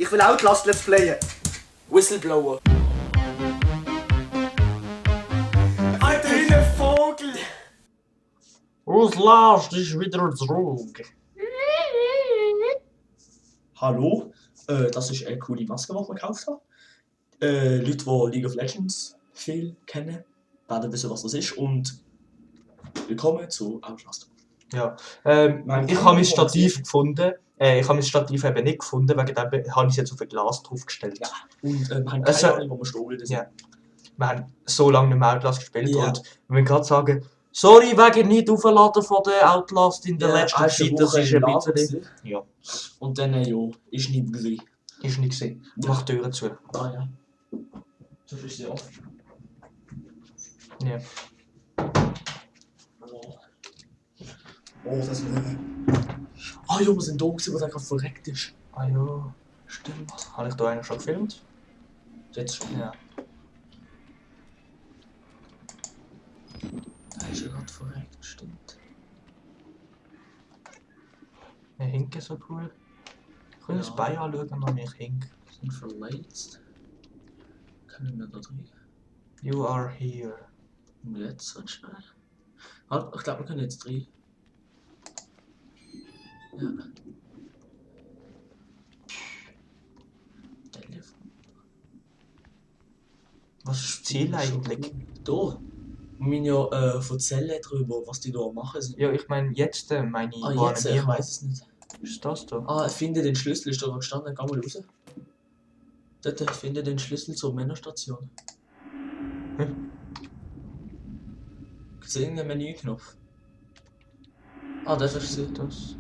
Ich will Outlast Let's Playen. Whistleblower. Alter, wie ein Vogel. Outlast ist wieder zurück. Hallo, das ist eine coole Maske, die ich gekauft habe. Leute, die League of Legends viel kennen, werden wissen, was das ist. Und willkommen zu Outlast. Ja, ich habe mein Stativ gefunden. Ich habe mein Stativ eben nicht gefunden, wegen dem habe ich es jetzt auf ein Glas draufgestellt. Ja, und wir haben Also, keine Ahnung, wo wir stehen. Ja. Wir haben so lange nicht mehr Outlast gespielt Ja. und wir müssen gerade sagen, sorry wegen nicht aufladen von der Outlast in der letzten Zeit, das ist ein bisschen... Ja, Und dann, ja, ist nicht gewesen. ist nicht gesehen. Mach die Türen zu. Ah ja. So ist sie offen. Ja. Oh, das ist Ah ja, wir sind da gewesen, wo der gerade verreckt ist. Ah ja, stimmt. Habe ich da eigentlich schon gefilmt? Jetzt schon. Ja. Da ist er gerade verreckt, stimmt. Der Hinke so cool. Ich kann das Bein anschauen, wenn ich hink. Sind verletzt. Können wir da drin? You are here. Und jetzt so schnell. Halt, ich glaube, wir können jetzt drin. Ja. Telefon. Was ist das Ziel eigentlich? Da. Wir müssen ja erzählen darüber, was die da machen sind. Ja, ich meine jetzt meine ich, Ah, jetzt, ich weiß es nicht. Ist das da? Ah, finde den Schlüssel, ist da gestanden, geh mal raus. Dort, finde den Schlüssel zur Männerstation. Gibt's irgendeinen Menüknopf? Ah, das ist sie. Das.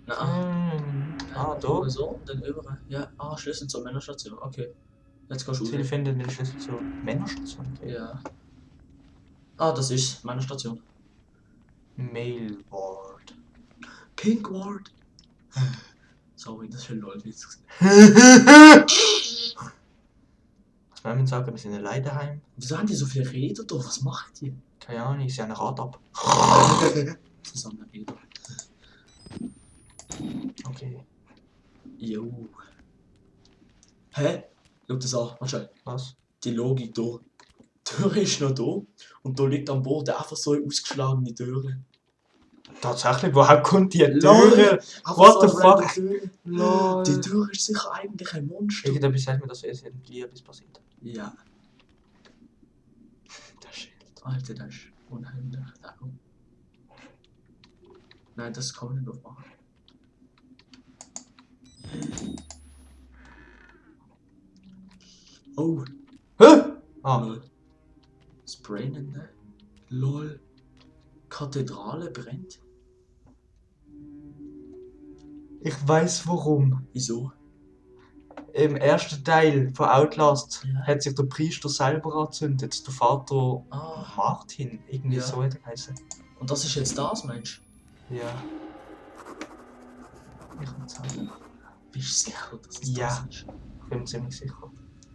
Nein. Da. So, dann über. Ja, Schlüssel zur Männerstation. Okay. Jetzt gehst du Ziel raus. finden den Schlüssel zur Männerstation. Okay. Ja. Das ist Männerstation. Mail Ward. Pink Ward. Sorry, das ist ein LOL-Witz. Was wollen wir sagen? Wir sind alleine daheim. Wieso haben die so viel Reden da? Was machen die? Keine Ahnung, ich sehe ein Rad ab. Zusammen Reden. Okay. Jo. Hä? Schau das an, warte. Was? Die Logik da. Die Tür ist noch da und da liegt am Boden einfach so eine ausgeschlagene Tür. Tatsächlich, woher kommt die Lol. Tür? What the fuck? Tür. Lol. Die Tür ist sicher eigentlich ein Monster. Irgendetwas sagt mir, dass es irgendwie etwas passiert. Ja. Das Schild. Alter, das ist unheimlich. Nein, das kann man nicht aufmachen. Oh. Hä? Ah. Lol. Sprayen, ne? Lol. Kathedrale brennt. Ich weiß warum. Wieso? Im ersten Teil von Outlast Ja. hat sich der Priester selber angezündet. Der Vater Martin, irgendwie Ja. so hat er geheißen. Und das ist jetzt das, Mensch? Ja. Ich kann sagen. Bist du sicher, dass es Ja. das ist? Ich bin mir ziemlich sicher.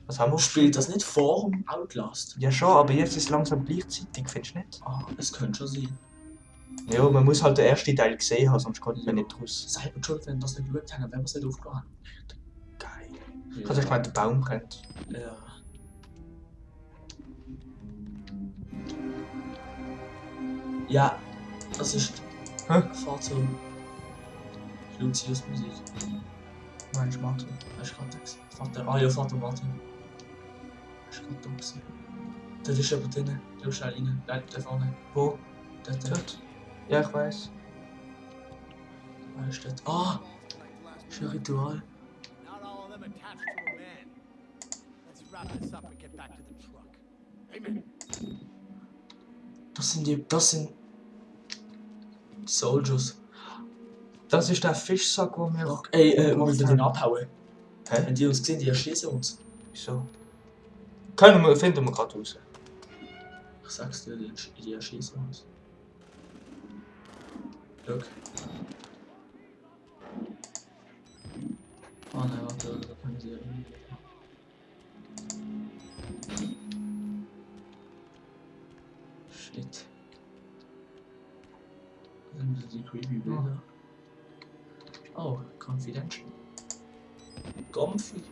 Was haben wir? Spielt das nicht vor dem Outlast? Ja schon, aber jetzt ist es langsam gleichzeitig, findest du nicht? Es könnte schon sein. Ja, man muss halt den ersten Teil gesehen haben, sonst kommt man nicht raus. Selber schuld, wenn wir das nicht geschaut haben, wenn wir es nicht aufgeladen Geil. haben. Ich hatte gemeint, der Baum brennt. Ja. Ja, das ist Fahrzeug. Lucius Musik. Meinst du Martin? Das ist gerade das. Ja, Vater Martin. Das ist gerade da gewesen. Dort ist jemand drin. Schau schnell rein. Nein, da vorne. Wo? Dort. Dort? Ja, ich weiß. Wer ist dort? Ist ein Ritual. Not all of them attached to a man. Let's wrap this up and get back to the truck. Amen. Das sind Soldiers. Das ist der Fischsack, wo wir... Wir müssen den abhauen. Hä? Wenn die uns sehen, die erschießen uns. Wieso? Finden wir gerade raus. Ich sag's dir, die erschießen uns. Schau. Nein, warte, da können sie ja irgendwie. Shit. Das sind die creepy Bilder. Oh, confidential. Comfy.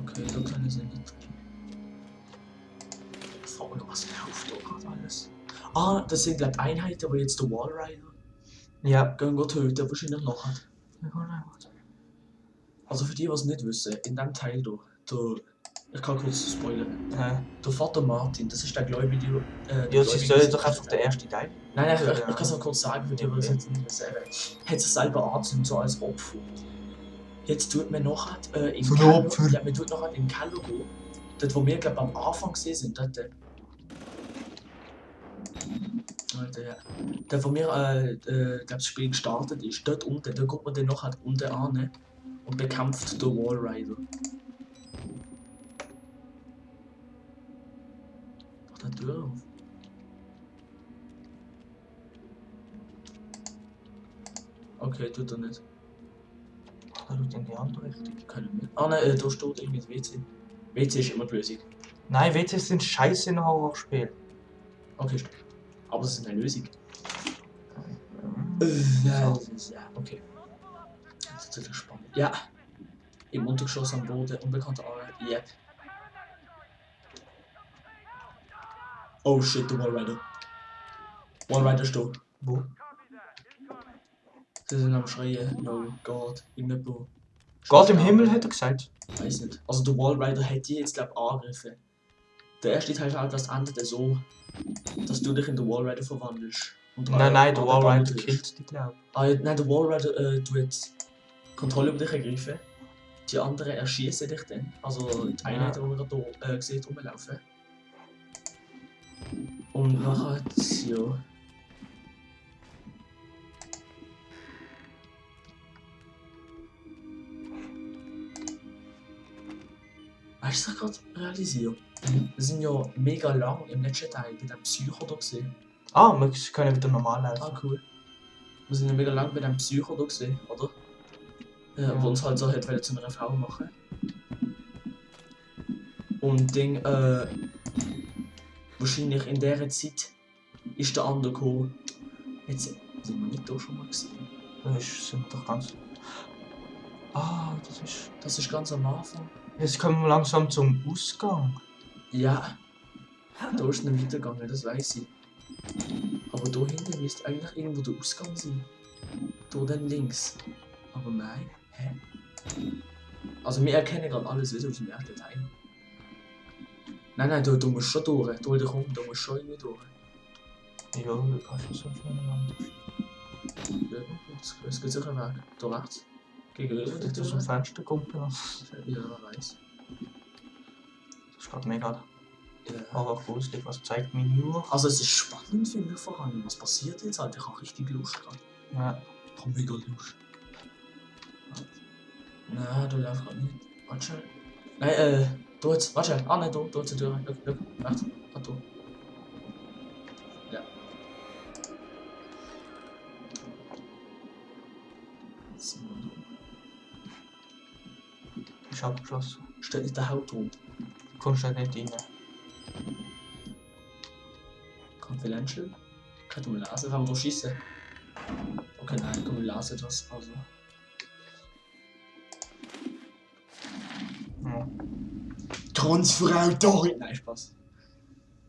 Okay, da können sie nicht drin. Frage, was läuft da gerade alles? Ah, das sind glaube Einheiten, die jetzt der Wallrider Ja. gehen töten, wahrscheinlich noch hat. Also für die, die es nicht wissen, in diesem Teil hier, ich kann kurz spoilern. Der Vater Martin, das ist der Gläubige. Ja, sie sollen doch einfach den ersten Teil. Nein, ich kann es noch kurz sagen, für die, die es jetzt nicht wissen. Hat sich selber angezündet, so als Opfer. Jetzt tut man nachher im So ein Keller, Opfer. ja, man tut nachher im Keller gehen. Dort, wo wir, glaube am Anfang gesehen sind, dort. Alter, ja. Dort, wo wir, glaube das Spiel gestartet ist, dort unten, da kommt man dann nachher unten an und bekämpft den Wallrider. Mach die Tür auf. Okay, tut er nicht. Er tut in die andere Richtung. Keine mehr. Ah nein, da steht irgendwie das WC. WC ist immer die Lösung. Nein, WCs sind scheiße in Horrorspielen. Okay, stopp. Aber es ist eine Lösung. Ja, okay. Das ist natürlich spannend. Ja. Im Untergeschoss am Boden, unbekannte Art. Yep. Oh shit, der Wallrider. Wallrider steht. Wo? Sie sind am Schreien. No God. Irgendwo. Gott im Himmel, hat er gesagt. Weiß nicht. Also der Wallrider hätte die jetzt glaube ich angegriffen. Der erste Teil halt, das endet so, dass du dich in den Wallrider verwandelst. Und Nein, der andere Wallrider Bande killt dich, glaube ich. Ah, nein, der Wallrider tut Kontrolle über dich ergreifen. Die anderen erschießen dich dann. Also die Einheiten, die wir hier gesehen rumlaufen. Und nachher, ja. Weißt du, was ich gerade realisiere? Wir sind ja mega lang im letzten Teil bei dem Psycho da gesehen. Ah, wir können wieder normal laufen. Ah, cool. Wir sind ja mega lang bei dem Psycho da gesehen, oder? Ja. Wo uns halt so hat zu einer Frau machen. Und Ding, wahrscheinlich in dieser Zeit ist der andere gekommen. Jetzt sind wir nicht da schon mal gesehen. Das sind doch ganz. Ah, Das ist ganz am Anfang. Jetzt kommen wir langsam zum Ausgang. Ja, da ist nicht weitergegangen, das weiß ich. Aber da hinten müsste eigentlich irgendwo der Ausgang sein. Da dann links. Aber nein, hä? Also wir erkennen gerade alles wieder aus dem ersten Teil. Nein, da musst du schon durch. Da komm, da musst du schon irgendwie durch. Ja, du kannst es so schnell anders. Es geht sicher weg. Da rechts. Gegenüber Jetzt aus dem Fenster kommt er. Ja, wer weiß. Das ist gerade mega Ja. aber gruselig. Was zeigt mir nur? Also es ist spannend für mich vor allem. Was passiert jetzt halt? Ich habe richtig Lust gerade. Ja. Ich habe mega Lust. Nein, du läufst gerade nicht. Warte schnell. Nein, da jetzt. Warte schnell. Ah nein, da jetzt die Tür. Look, rechts. Ah, da. Ja. So. Ist abgeschlossen. Steht nicht der Hauptraum. Du kommst da nicht rein. Confidential? Könnte man lesen, wenn wir da schießen. Okay, nein, können wir lesen das. Also. Ja. Transfrau Dorit! Nein, Spaß.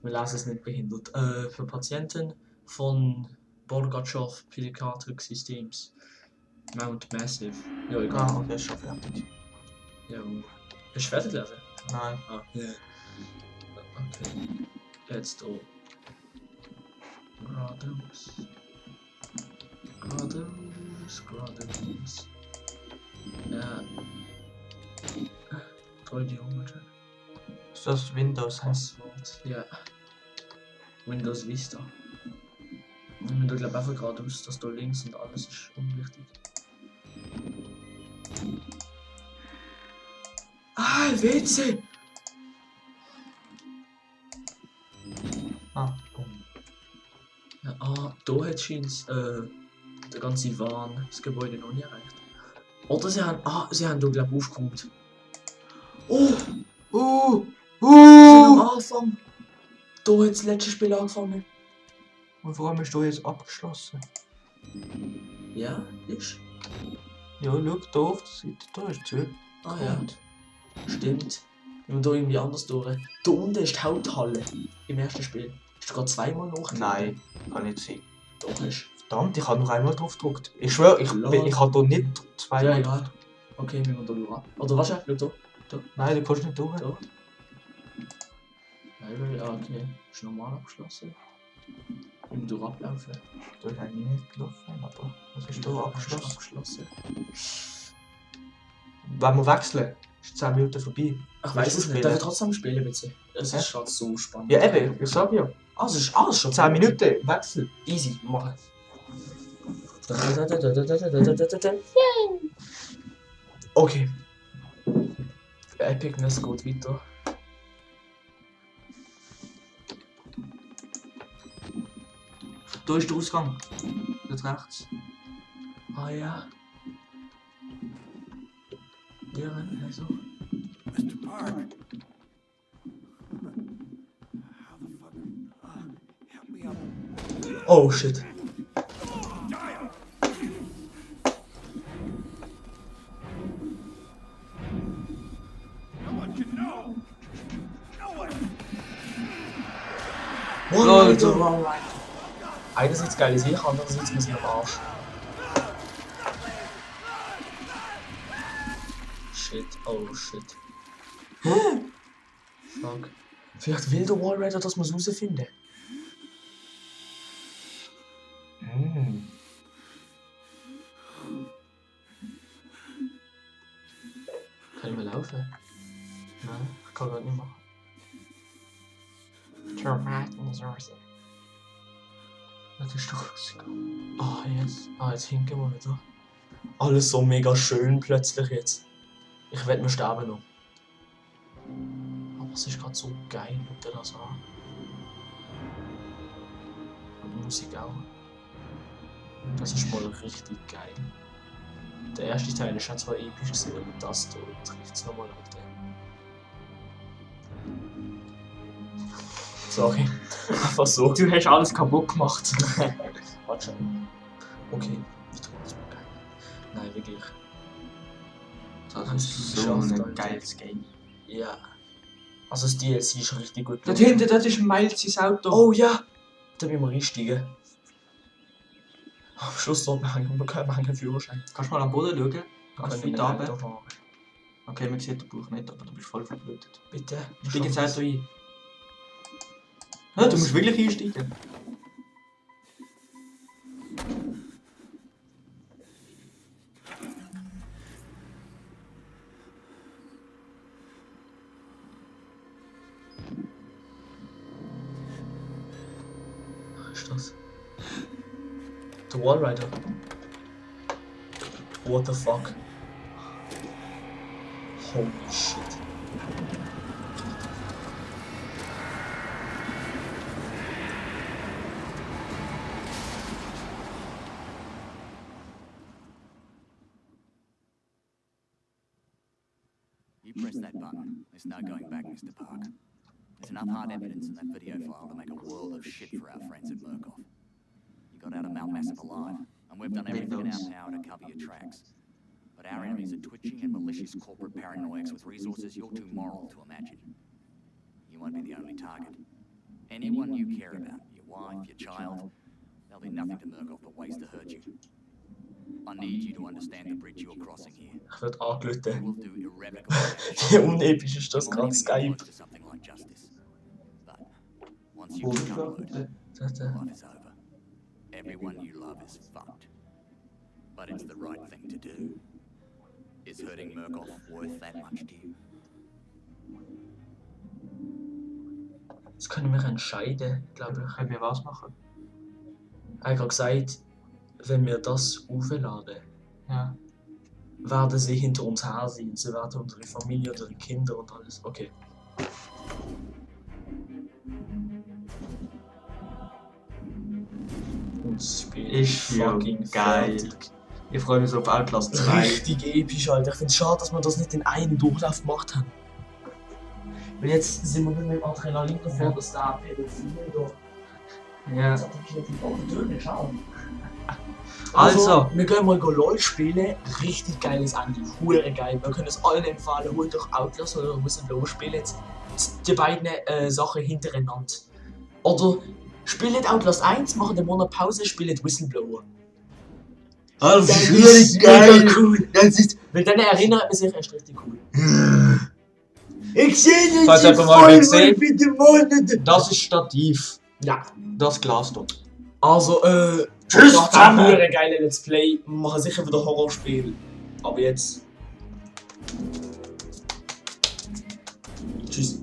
Wir lesen es nicht behindert. Für Patienten von Borgatschow Pediatric Systems. Mount Massive. Ja, egal. Ah, okay, ist schon fertig. Ja, hast du fertig gelesen? Nein. Ah, ja. Okay. Jetzt da. Geradeaus. Ja. Toll, die Hungertag. Ist das Windows? Passwort. Ja. Windows Vista. Und du glaubst einfach geradeaus, dass da links und alles ist unwichtig. Ah, WC! Ah, Ja, da hat scheint der ganze Wahn das Gebäude noch nicht erreicht. Oder sie haben da glaub ich aufgeräumt. Oh! Wir sind am Anfang! Da hat das letzte Spiel angefangen. Und warum ist du jetzt abgeschlossen? Ja, ist. Ja, schau, da auf der Seite, da ist die Tür. Ah ja, stimmt. Wenn wir da irgendwie anders durch. Da unten ist die Haupthalle im ersten Spiel. Hast du gerade zweimal nach? Nein, kann nicht sein. Doch ist. Verdammt, ich habe noch einmal drauf gedrückt. Ich schwöre, ich habe da nicht Ja, zweimal. egal. Okay, müssen wir da durch. Oder was? Schau da. Nein, du kannst nicht durch. Da. Nein, okay. Ist normal abgeschlossen. Müssen wir da ablaufen. Da ist eigentlich nicht gelaufen, aber was ist da abgeschlossen? Abgeschlossen. Wenn wir wechseln, ist 10 Minuten vorbei. Ich weiß es nicht. spielen? Darf ich trotzdem spielen, bitte? Es Hä? ist gerade so spannend. Ja, eben, ich sag ja. Ah, es ist alles schon 10 Minuten, Wechsel. Easy, machen. Okay. Epicness geht weiter. Da ist der Ausgang. Dort rechts. Ah ja. Wir rennen also. Mr. Park. How the fuck? Help me up. Oh shit. No one can know. No one. Wallrider, Wallrider. Einerseits geile Sache, andererseits muss ich am Arsch. Shit, oh shit. Fuck. Vielleicht will der Wallrider, dass wir es herausfinden. Kann ich mal laufen? Nein, ich kann gerade nicht machen. Das ist doch rausgegangen. Ah, jetzt. Ah, jetzt hinken wir wieder. Alles so mega schön plötzlich jetzt. Ich werde mir sterben noch. Aber es ist gerade so geil, schau dir das an. Und die Musik auch. Das ist mal richtig geil. Der erste Teil ist auch zwar episch gewesen, aber das hier trifft es nochmal auf den. Sorry. Einfach so. Du hast alles kaputt gemacht. Warte schon. Okay, ich tue das mal geil. Nein, wirklich. Das ist ist so geschafft, ein Alter. geiles Game. Ja. Also das DLC ist richtig gut. Dort hinten, dort ist Miles sein Auto. Oh ja! Da müssen wir einsteigen. Am Schluss dort haben wir keinen Führerschein. Kannst du mal am Boden schauen? Kannst du Können weit wir runter? fahren. Okay, man sieht den Bauch nicht, aber du bist voll verblutet. Bitte. Steig ins Auto ein. Ja, du musst wirklich einsteigen. Was ist das? Der Wallrider. What the fuck? Holy shit. You press that button, there's no going back, Mr. Park. There's enough hard evidence in that video file to make a world of shit for our friends at Murkoff. You got out of Mount Massive alive, and we've done everything in our power to cover your tracks. But our enemies are twitching and malicious corporate paranoics with resources you're too moral to imagine. You won't be the only target. Anyone you care about, your wife, your child, they'll do nothing to Murkoff but ways to hurt you. I need you to understand the bridge you're crossing here. Ich werde angelötet. You will do irrevocable damage. Wie unepisch ist das You might gerade even get Skype? close to something like justice. But once you become word, life is over. Everyone you love is fucked. But it's the right thing to do. Is hurting Murkoff worth that much to you? Das können wir entscheiden, glaube ich. Können wir was machen? Er hat gerade gesagt, wenn wir das aufladen, Ja. werden sie hinter uns her sein. Sie werden unsere Familie, unsere Kinder und alles. Okay. Und das Spiel Ist fucking geil. fertig. Ich freue mich so auf Outlast 2. Richtig episch, Alter. Ich finde es schade, dass wir das nicht in einem Durchlauf gemacht haben. Weil jetzt sind wir nicht mit dem Adrenalin davor, dass der Pädophil da Ja. Das hat natürlich auch Töne, schau. Also. wir können mal LOL spielen. Richtig geiles Ende. Hure geil. Wir können es allen empfehlen. Holt doch Outlast oder Whistleblower. Spielt jetzt die beiden Sachen hintereinander. Oder spielt Outlast 1, macht einen Monat Pause, spielt Whistleblower. Das Das ist mega cool. Das ist. Weil dann erinnert man sich erst richtig cool. Ich sehe Falls nicht jemand mal gesehen. mit dem Monat. Das ist Stativ. Ja. Das Glas dort. Also, Tschüss macht auch zusammen. eine geile Let's Play. Wir machen sicher wieder Horrorspiel. Aber jetzt. Tschüss.